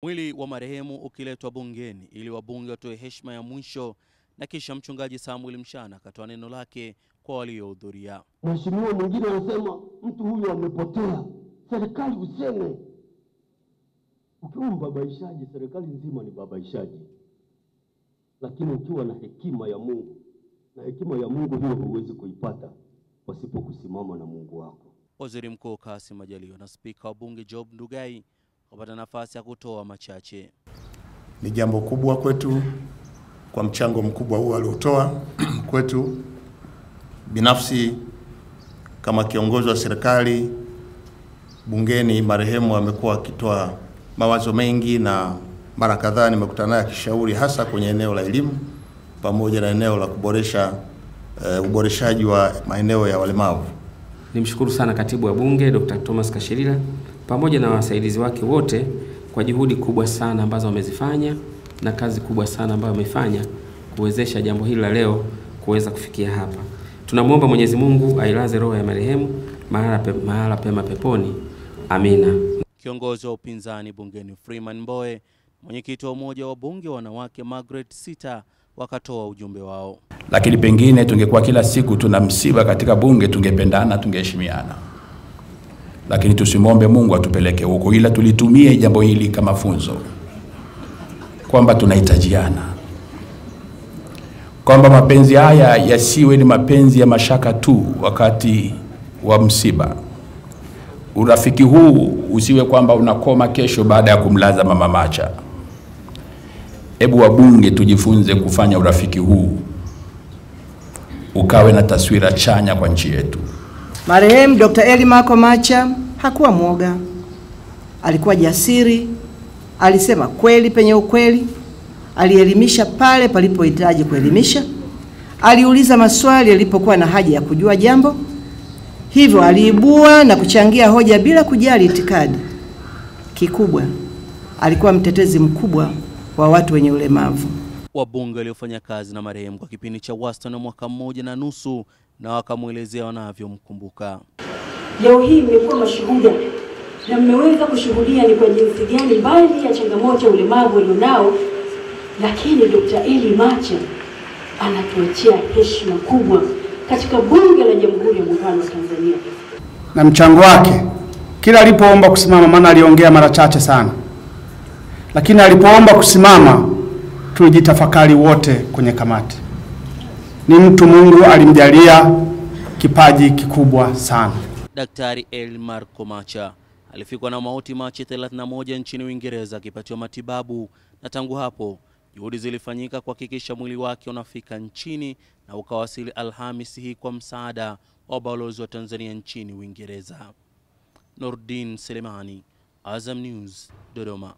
Mwili wa marehemu ukiletwa bungeni ili wabunge watoe heshima ya mwisho, na kisha mchungaji Samuel Mshana akatoa neno lake kwa waliohudhuria. Mheshimiwa mwingine anasema mtu huyu amepotea. Serikali useme. Ukiwa mbabaishaji, serikali nzima ni babaishaji. Lakini ukiwa na hekima ya Mungu, na hekima ya Mungu hiyo huwezi kuipata pasipo kusimama na Mungu wako. Waziri Mkuu Kassim Majaliwa na Spika wa Bunge Job Ndugai wapata nafasi ya kutoa machache. Ni jambo kubwa kwetu kwa mchango mkubwa huu aliotoa kwetu. Binafsi kama kiongozi wa serikali bungeni, marehemu amekuwa akitoa mawazo mengi, na mara kadhaa nimekutana naye akishauri hasa kwenye eneo la elimu pamoja na eneo la kuboresha uboreshaji wa maeneo ya walemavu. Nimshukuru sana Katibu wa Bunge Dr. Thomas Kashirira pamoja na wasaidizi wake wote kwa juhudi kubwa sana ambazo wamezifanya na kazi kubwa sana ambayo wamefanya kuwezesha jambo hili la leo kuweza kufikia hapa. Tunamuomba Mwenyezi Mungu ailaze roho ya marehemu mahala pema peponi. Amina. Kiongozi wa upinzani bungeni Freeman Mbowe, mwenyekiti wa umoja wa bunge wanawake Margaret Sita wakatoa ujumbe wao. Lakini pengine tungekuwa kila siku tuna msiba katika bunge, tungependana, tungeheshimiana. Lakini tusimwombe Mungu atupeleke huko, ila tulitumie jambo hili kama funzo kwamba tunahitajiana, kwamba mapenzi haya yasiwe ni mapenzi ya mashaka tu wakati wa msiba. Urafiki huu usiwe kwamba unakoma kesho baada ya kumlaza mama Macha. Hebu wabunge tujifunze kufanya urafiki huu ukawe na taswira chanya kwa nchi yetu. Marehemu Dr. Elimako Macha hakuwa mwoga. Alikuwa jasiri, alisema kweli penye ukweli, alielimisha pale palipohitaji kuelimisha, aliuliza maswali alipokuwa na haja ya kujua jambo. Hivyo aliibua na kuchangia hoja bila kujali itikadi. Kikubwa, alikuwa mtetezi mkubwa wa watu wenye ulemavu. Wabunge waliofanya kazi na marehemu kwa kipindi cha wastani wa mwaka 1.5 na wakamuelezea wanavyomkumbuka. Leo hii mmekuwa mashuhuda na mmeweza kushuhudia ni kwa jinsi gani mbali ya changamoto ya ulemavu alionao, lakini Dr. Eli Macha anatuachia heshima kubwa katika bunge la Jamhuri ya Muungano wa Tanzania. Na mchango wake kila alipoomba kusimama, maana aliongea mara chache sana, lakini alipoomba kusimama tulijitafakari wote kwenye kamati. Ni mtu Mungu alimjalia kipaji kikubwa sana. Daktari Elimako Macha alifikwa na mauti Machi 31 nchini Uingereza akipatiwa matibabu, na tangu hapo juhudi zilifanyika kuhakikisha mwili wake unafika nchini na ukawasili Alhamisi hii kwa msaada wa balozi wa Tanzania nchini Uingereza. Nurdin Selemani, Azam News, Dodoma.